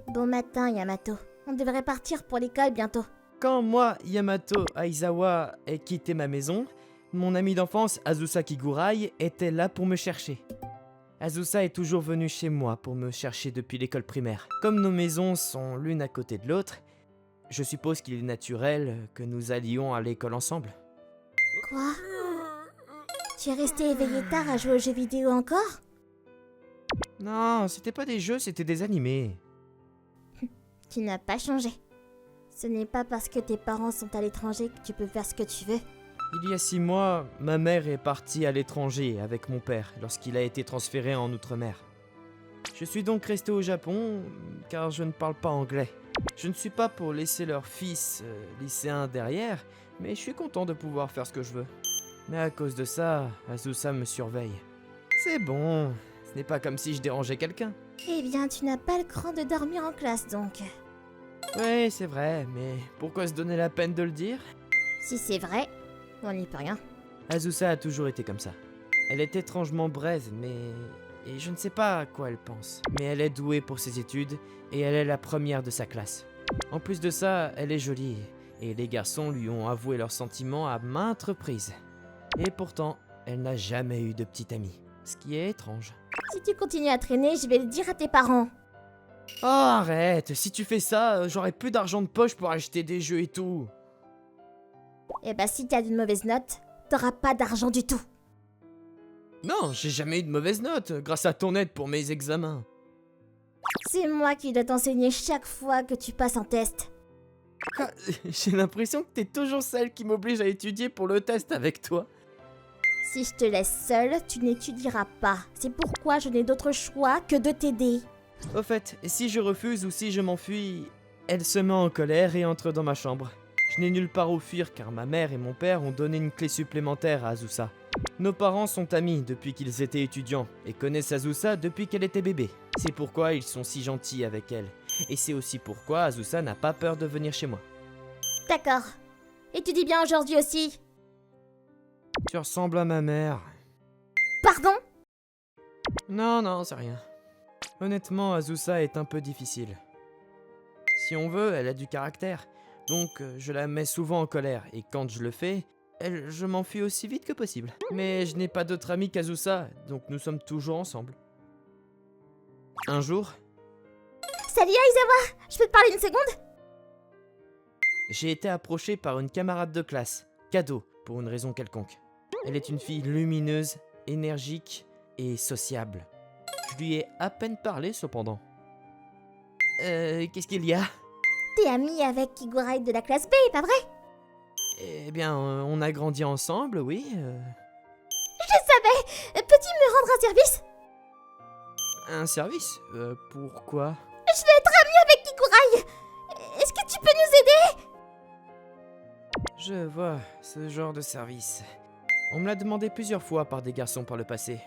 Bon matin, Yamato. On devrait partir pour l'école bientôt. Quand moi, Yamato Aizawa, ai quitté ma maison, mon ami d'enfance Azusa Kigurai était là pour me chercher. Azusa est toujours venu chez moi pour me chercher depuis l'école primaire. Comme nos maisons sont l'une à côté de l'autre, je suppose qu'il est naturel que nous allions à l'école ensemble. Quoi? Tu es resté éveillé tard à jouer aux jeux vidéo encore? Non, c'était pas des jeux, c'était des animés. Tu n'as pas changé. Ce n'est pas parce que tes parents sont à l'étranger que tu peux faire ce que tu veux. Il y a 6 mois, ma mère est partie à l'étranger avec mon père lorsqu'il a été transféré en Outre-mer. Je suis donc resté au Japon car je ne parle pas anglais. Je ne suis pas pour laisser leur fils lycéen derrière, mais je suis content de pouvoir faire ce que je veux. Mais à cause de ça, Azusa me surveille. C'est bon, ce n'est pas comme si je dérangeais quelqu'un. Eh bien, tu n'as pas le cran de dormir en classe donc. Ouais, c'est vrai, mais pourquoi se donner la peine de le dire? Si c'est vrai, on n'y peut rien. Azusa a toujours été comme ça. Elle est étrangement braise, et je ne sais pas à quoi elle pense. Mais elle est douée pour ses études, et elle est la première de sa classe. En plus de ça, elle est jolie, et les garçons lui ont avoué leurs sentiments à maintes reprises. Et pourtant, elle n'a jamais eu de petite amie, ce qui est étrange. Si tu continues à traîner, je vais le dire à tes parents. Oh, arrête, si tu fais ça, j'aurai plus d'argent de poche pour acheter des jeux et tout. Eh bah si t'as une mauvaise note, t'auras pas d'argent du tout. Non, j'ai jamais eu de mauvaise note, grâce à ton aide pour mes examens. C'est moi qui dois t'enseigner chaque fois que tu passes un test. Quoi? J'ai l'impression que t'es toujours celle qui m'oblige à étudier pour le test avec toi. Si je te laisse seule, tu n'étudieras pas. C'est pourquoi je n'ai d'autre choix que de t'aider. Au fait, si je refuse ou si je m'enfuis, elle se met en colère et entre dans ma chambre. Je n'ai nulle part où fuir car ma mère et mon père ont donné une clé supplémentaire à Azusa. Nos parents sont amis depuis qu'ils étaient étudiants et connaissent Azusa depuis qu'elle était bébé. C'est pourquoi ils sont si gentils avec elle. Et c'est aussi pourquoi Azusa n'a pas peur de venir chez moi. D'accord. Étudie bien aujourd'hui aussi. Tu ressembles à ma mère. Pardon? Non, c'est rien. Honnêtement, Azusa est un peu difficile. Si on veut, elle a du caractère. Donc, je la mets souvent en colère. Et quand je le fais, je m'enfuis aussi vite que possible. Mais je n'ai pas d'autre ami qu'Azusa, donc nous sommes toujours ensemble. Un jour, Salut Aizawa, je peux te parler une seconde? j'ai été approché par une camarade de classe, Kado, pour une raison quelconque. Elle est une fille lumineuse, énergique et sociable. Je lui ai à peine parlé cependant. Qu'est-ce qu'il y a? T'es amie avec Kigurai de la classe B, pas vrai? Eh bien, on a grandi ensemble, oui. Je savais! Peux-tu me rendre un service? Un service? Pourquoi? Je veux être amie avec Kigurai! Est-ce que tu peux nous aider? Je vois, ce genre de service. On me l'a demandé plusieurs fois par des garçons par le passé.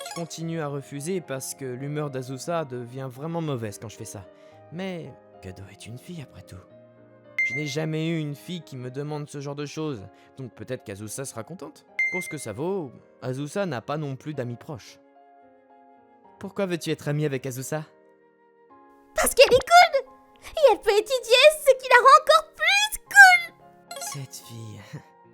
Je continue à refuser parce que l'humeur d'Azusa devient vraiment mauvaise quand je fais ça. Mais Kado est une fille après tout. Je n'ai jamais eu une fille qui me demande ce genre de choses, donc peut-être qu'Azusa sera contente. Pour ce que ça vaut, Azusa n'a pas non plus d'amis proches. Pourquoi veux-tu être amie avec Azusa? Parce qu'elle est cool! Et elle peut étudier, ce qui la rend encore plus cool! Cette fille...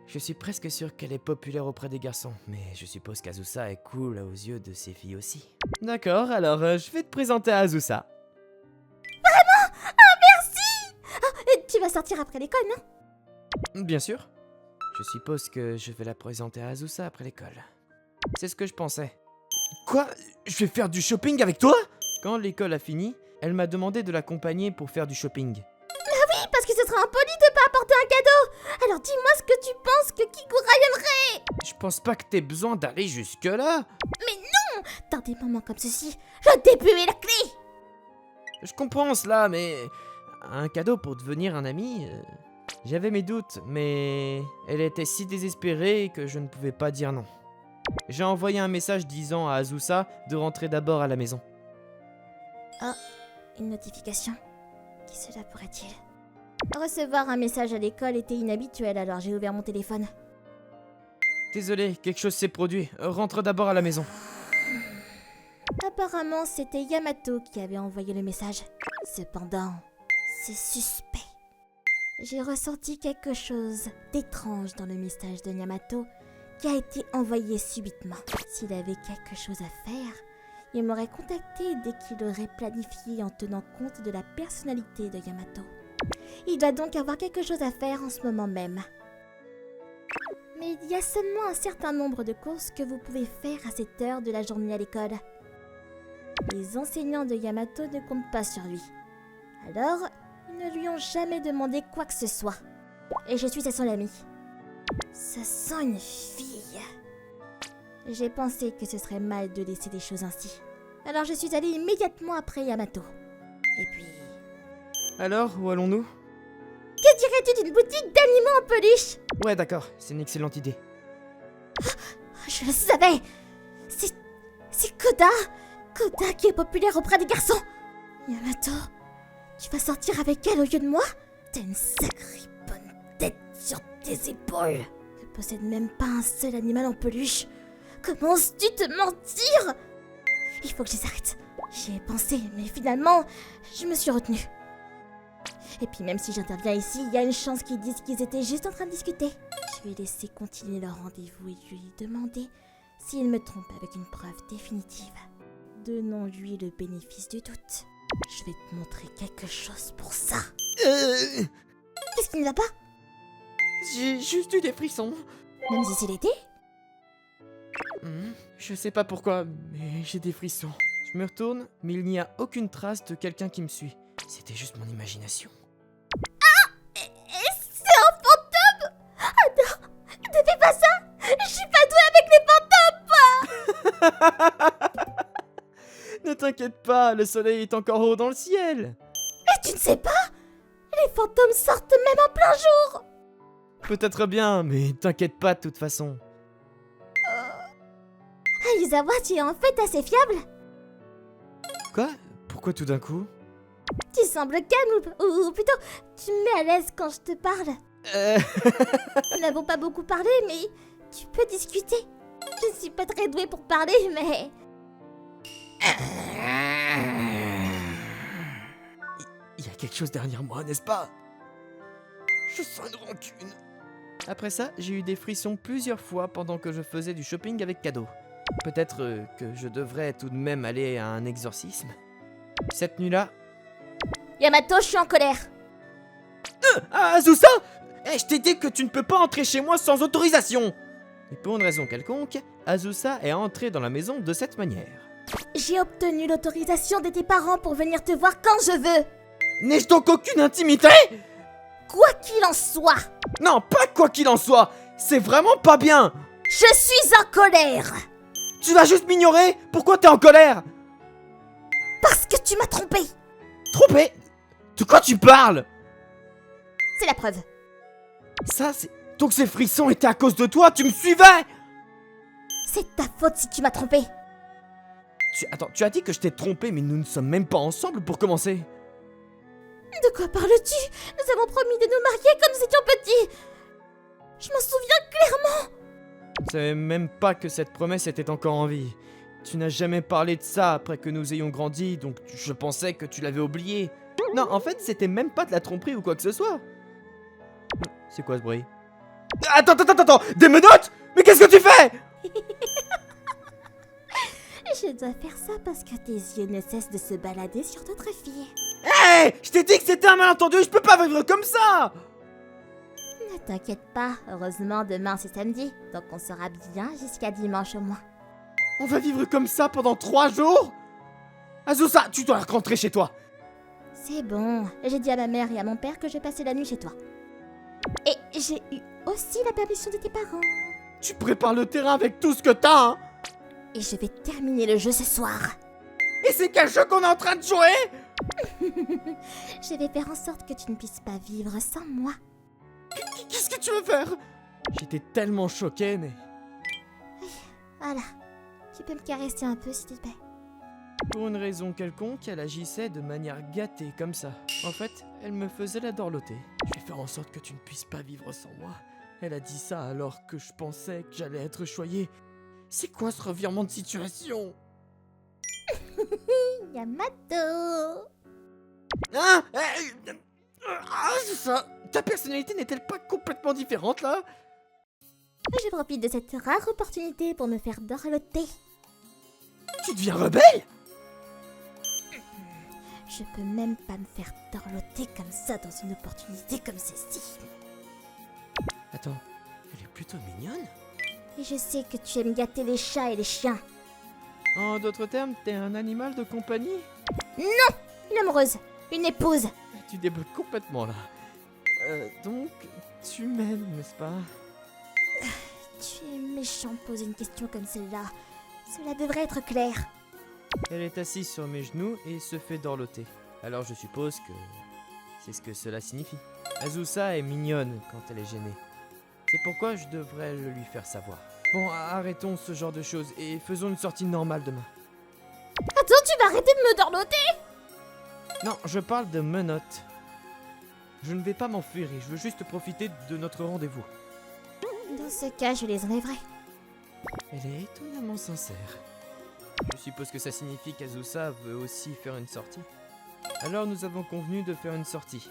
Je suis presque sûr qu'elle est populaire auprès des garçons, mais je suppose qu'Azusa est cool aux yeux de ces filles aussi. D'accord, alors je vais te présenter Azusa. Vraiment? Ah, merci! Tu vas sortir après l'école, non? Bien sûr. Je suppose que je vais la présenter à Azusa après l'école. C'est ce que je pensais. Quoi? Je vais faire du shopping avec toi? Quand l'école a fini, elle m'a demandé de l'accompagner pour faire du shopping. Oui, parce que ce sera impoli de pas apporter un cadeau! Alors dis-moi ce que tu penses que Kigurai aimerait! Je pense pas que t'aies besoin d'aller jusque-là. Mais non! Dans des moments comme ceci, le début est la clé! Je comprends cela, mais... Un cadeau pour devenir un ami... J'avais mes doutes, mais... Elle était si désespérée que je ne pouvais pas dire non. J'ai envoyé un message disant à Azusa de rentrer d'abord à la maison. Oh, une notification. Qui cela pourrait-il? Recevoir un message à l'école était inhabituel, alors j'ai ouvert mon téléphone. Désolé, quelque chose s'est produit. Rentre d'abord à la maison. Apparemment, c'était Yamato qui avait envoyé le message. Cependant, c'est suspect. J'ai ressenti quelque chose d'étrange dans le message de Yamato qui a été envoyé subitement. S'il avait quelque chose à faire, il m'aurait contacté dès qu'il aurait planifié en tenant compte de la personnalité de Yamato. Il doit donc avoir quelque chose à faire en ce moment même. Mais il y a seulement un certain nombre de courses que vous pouvez faire à cette heure de la journée à l'école. Les enseignants de Yamato ne comptent pas sur lui. Alors, ils ne lui ont jamais demandé quoi que ce soit. Et je suis à son ami. Ça sent une fille. J'ai pensé que ce serait mal de laisser des choses ainsi. Alors je suis allée immédiatement après Yamato. Et puis... Alors, où allons-nous? Que dirais-tu d'une boutique d'animaux en peluche? Ouais, d'accord, c'est une excellente idée. Je le savais. C'est Koda. Koda qui est populaire auprès des garçons. Yamato, tu vas sortir avec elle au lieu de moi? T'as une sacrée bonne tête sur tes épaules. Tu ne possèdes même pas un seul animal en peluche. Comment oses-tu te mentir? Il faut que je les arrête. J'y ai pensé, mais finalement, je me suis retenue. Et puis même si j'interviens ici, il y a une chance qu'ils disent qu'ils étaient juste en train de discuter. Je vais laisser continuer leur rendez-vous et lui demander s'il me trompe avec une preuve définitive. Donnons-lui le bénéfice du doute. Je vais te montrer quelque chose pour ça. Qu'est-ce qui ne va pas? J'ai juste eu des frissons. Même si c'est l'été? Je sais pas pourquoi, mais j'ai des frissons. Je me retourne, mais il n'y a aucune trace de quelqu'un qui me suit. C'était juste mon imagination. C'est un fantôme! Ah non! Ne fais pas ça! Je suis pas douée avec les fantômes! Ne t'inquiète pas, le soleil est encore haut dans le ciel. Mais tu ne sais pas? Les fantômes sortent même en plein jour! Peut-être bien, mais t'inquiète pas de toute façon. Aizawa, tu es en fait assez fiable? Quoi? Pourquoi tout d'un coup? Tu sembles calme ou plutôt, tu me mets à l'aise quand je te parle. Nous n'avons pas beaucoup parlé, mais tu peux discuter. Je ne suis pas très douée pour parler, mais... Il y a quelque chose derrière moi, n'est-ce pas? Je sens une rancune. Après ça, j'ai eu des frissons plusieurs fois pendant que je faisais du shopping avec Kado. Peut-être que je devrais tout de même aller à un exorcisme. Cette nuit-là... Yamato, je suis en colère. Azusa! Je t'ai dit que tu ne peux pas entrer chez moi sans autorisation! Et pour une raison quelconque, Azusa est entrée dans la maison de cette manière. J'ai obtenu l'autorisation de tes parents pour venir te voir quand je veux. N'ai-je donc aucune intimité? Quoi qu'il en soit, Non, pas quoi qu'il en soit! C'est vraiment pas bien! je suis en colère. Tu vas juste m'ignorer? Pourquoi t'es en colère? Parce que tu m'as trompé. Trompé? De quoi tu parles? C'est la preuve. Ça, c'est... Donc ces frissons étaient à cause de toi? Tu me suivais? C'est ta faute si tu m'as trompé. Attends, tu as dit que je t'ai trompé, mais nous ne sommes même pas ensemble pour commencer. De quoi parles-tu? Nous avons promis de nous marier quand nous étions petits. Je m'en souviens clairement. Je savais même pas que cette promesse était encore en vie. Tu n'as jamais parlé de ça après que nous ayons grandi, donc je pensais que tu l'avais oublié. Non, en fait, c'était même pas de la tromperie ou quoi que ce soit. C'est quoi ce bruit? Attends! Des menottes? Mais qu'est-ce que tu fais? Je dois faire ça parce que tes yeux ne cessent de se balader sur d'autres filles. Hé! Je t'ai dit que c'était un malentendu, je peux pas vivre comme ça! Ne t'inquiète pas, heureusement demain c'est samedi, donc on sera bien jusqu'à dimanche au moins. On va vivre comme ça pendant 3 jours? Azusa, tu dois rentrer chez toi. C'est bon, j'ai dit à ma mère et à mon père que je passais la nuit chez toi. Et j'ai eu aussi la permission de tes parents. Tu prépares le terrain avec tout ce que t'as, hein? Et je vais terminer le jeu ce soir. Et c'est quel jeu qu'on est en train de jouer? Je vais faire en sorte que tu ne puisses pas vivre sans moi. Qu'est-ce que tu veux faire? J'étais tellement choqué, mais... Voilà, tu peux me caresser un peu s'il te plaît. Pour une raison quelconque, elle agissait de manière gâtée comme ça. En fait, elle me faisait la dorloter. Je vais faire en sorte que tu ne puisses pas vivre sans moi. Elle a dit ça alors que je pensais que j'allais être choyé. C'est quoi ce revirement de situation? Yamato. Hein? C'est ça. Ta personnalité n'est-elle pas complètement différente, là? Je profite de cette rare opportunité pour me faire dorloter. Tu deviens rebelle? Je peux même pas me faire dorloter comme ça dans une opportunité comme celle-ci. Attends, elle est plutôt mignonne. Et je sais que tu aimes gâter les chats et les chiens. En d'autres termes, t'es un animal de compagnie? Une amoureuse, une épouse. Tu débloques complètement, là. Donc, tu m'aimes, n'est-ce pas? Tu es méchant de poser une question comme celle-là. Cela devrait être clair. Elle est assise sur mes genoux et se fait dorloter. Alors je suppose que c'est ce que cela signifie. Azusa est mignonne quand elle est gênée. C'est pourquoi je devrais le lui faire savoir. Bon, arrêtons ce genre de choses et faisons une sortie normale demain. Attends, tu vas arrêter de me dorloter? Non, je parle de menottes. Je ne vais pas m'enfuir et je veux juste profiter de notre rendez-vous. Dans ce cas, je les enlèverai. Elle est étonnamment sincère. Je suppose que ça signifie qu'Azusa veut aussi faire une sortie. Alors nous avons convenu de faire une sortie.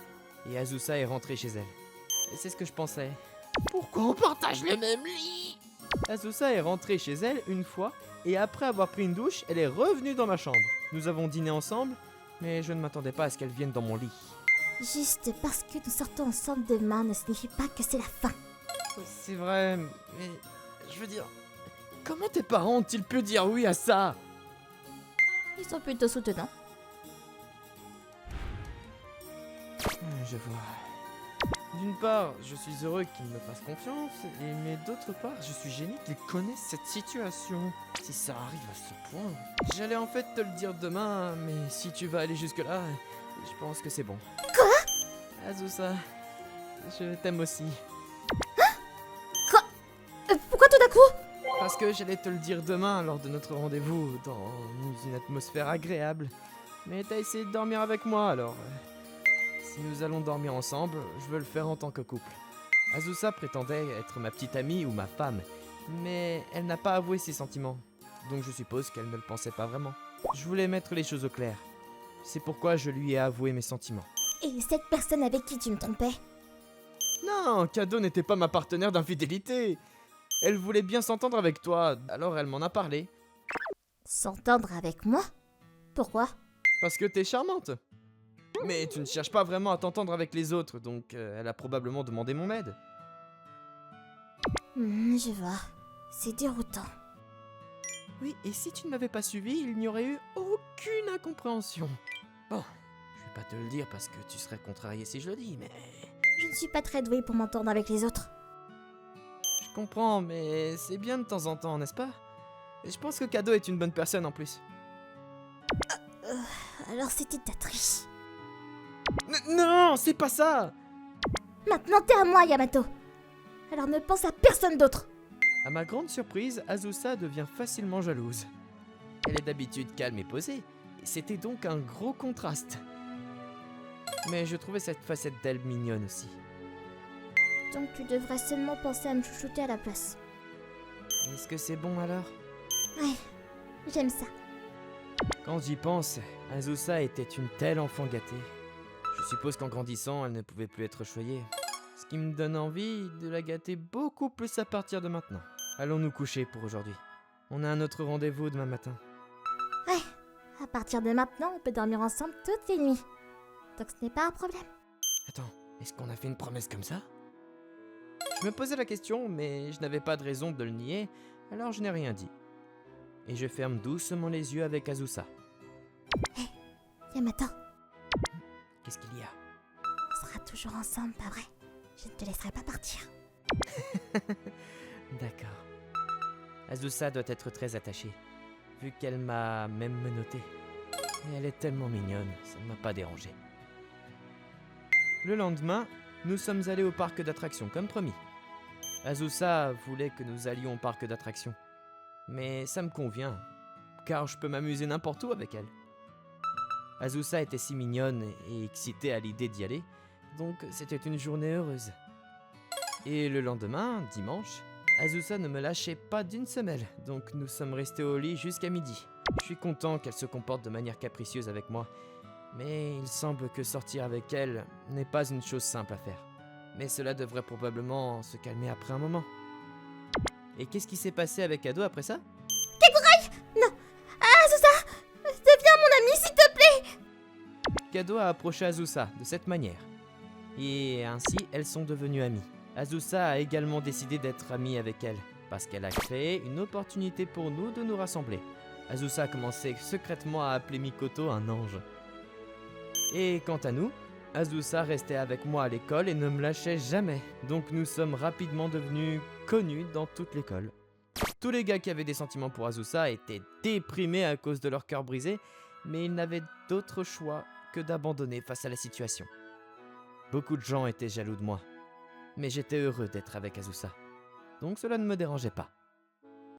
Et Azusa est rentrée chez elle. Et c'est ce que je pensais. Pourquoi on partage le même lit? Azusa est rentrée chez elle une fois, et après avoir pris une douche, elle est revenue dans ma chambre. Nous avons dîné ensemble, mais je ne m'attendais pas à ce qu'elle vienne dans mon lit. Juste parce que nous sortons ensemble demain ne signifie pas que c'est la fin. C'est vrai, mais je veux dire, comment tes parents ont-ils pu dire oui à ça? Ils sont plutôt soutenants. Je vois. D'une part, je suis heureux qu'ils me fassent confiance, mais d'autre part, je suis gêné qu'ils connaissent cette situation. Si ça arrive à ce point... J'allais en fait te le dire demain, mais si tu vas aller jusque-là, je pense que c'est bon. Quoi? Azusa, je t'aime aussi. Pourquoi tout d'un coup? Parce que j'allais te le dire demain lors de notre rendez-vous, dans une atmosphère agréable. Mais t'as essayé de dormir avec moi, alors... Si nous allons dormir ensemble, je veux le faire en tant que couple. Azusa prétendait être ma petite amie ou ma femme, mais elle n'a pas avoué ses sentiments, donc je suppose qu'elle ne le pensait pas vraiment. Je voulais mettre les choses au clair. C'est pourquoi je lui ai avoué mes sentiments. Et cette personne avec qui tu me trompais? Non, Kado n'était pas ma partenaire d'infidélité. Elle voulait bien s'entendre avec toi, alors elle m'en a parlé. S'entendre avec moi? Pourquoi? Parce que t'es charmante. Mais tu ne cherches pas vraiment à t'entendre avec les autres, donc elle a probablement demandé mon aide. Je vois. C'est déroutant. Oui, et si tu ne m'avais pas suivi, il n'y aurait eu aucune incompréhension. Bon, je vais pas te le dire parce que tu serais contrarié si je le dis, mais... Je ne suis pas très douée pour m'entendre avec les autres. Je comprends, mais c'est bien de temps en temps, n'est-ce pas? Et je pense que Kado est une bonne personne en plus. Alors c'était ta triche. Non, c'est pas ça! Maintenant t'es à moi, Yamato. Alors ne pense à personne d'autre. À ma grande surprise, Azusa devient facilement jalouse. Elle est d'habitude calme et posée, et c'était donc un gros contraste. Mais je trouvais cette facette d'elle mignonne aussi. Donc tu devrais seulement penser à me chouchouter à la place. Est-ce que c'est bon alors? Ouais, j'aime ça. Quand j'y pense, Azusa était une telle enfant gâtée. Je suppose qu'en grandissant, elle ne pouvait plus être choyée. Ce qui me donne envie de la gâter beaucoup plus à partir de maintenant. Allons nous coucher pour aujourd'hui. On a un autre rendez-vous demain matin. Ouais, à partir de maintenant, on peut dormir ensemble toutes les nuits. Donc ce n'est pas un problème. Attends, est-ce qu'on a fait une promesse comme ça? Je me posais la question, mais je n'avais pas de raison de le nier, alors je n'ai rien dit. Et je ferme doucement les yeux avec Azusa. Hé, Yamato, Qu'est-ce qu'il y a? on sera toujours ensemble, pas vrai? Je ne te laisserai pas partir. D'accord. Azusa doit être très attachée, vu qu'elle m'a même menotté. Et elle est tellement mignonne, ça ne m'a pas dérangé. Le lendemain, nous sommes allés au parc d'attractions, comme promis. Azusa voulait que nous allions au parc d'attractions. Mais ça me convient, car je peux m'amuser n'importe où avec elle. Azusa était si mignonne et excitée à l'idée d'y aller, donc c'était une journée heureuse. Et le lendemain, dimanche, Azusa ne me lâchait pas d'une semelle, donc nous sommes restés au lit jusqu'à midi. Je suis content qu'elle se comporte de manière capricieuse avec moi, Mais il semble que sortir avec elle n'est pas une chose simple à faire. Mais cela devrait probablement se calmer après un moment. Et qu'est-ce qui s'est passé avec Ado après ça? Non. Azusa, deviens mon ami, s'il te plaît. Kado a approché Azusa de cette manière. Et ainsi, elles sont devenues amies. Azusa a également décidé d'être amie avec elle, parce qu'elle a créé une opportunité pour nous de nous rassembler. Azusa a commencé secrètement à appeler Mikoto un ange. Et quant à nous, Azusa restait avec moi à l'école et ne me lâchait jamais. Donc nous sommes rapidement devenus connus dans toute l'école. Tous les gars qui avaient des sentiments pour Azusa étaient déprimés à cause de leur cœur brisé, mais ils n'avaient d'autre choix que d'abandonner face à la situation. Beaucoup de gens étaient jaloux de moi, mais j'étais heureux d'être avec Azusa, donc cela ne me dérangeait pas.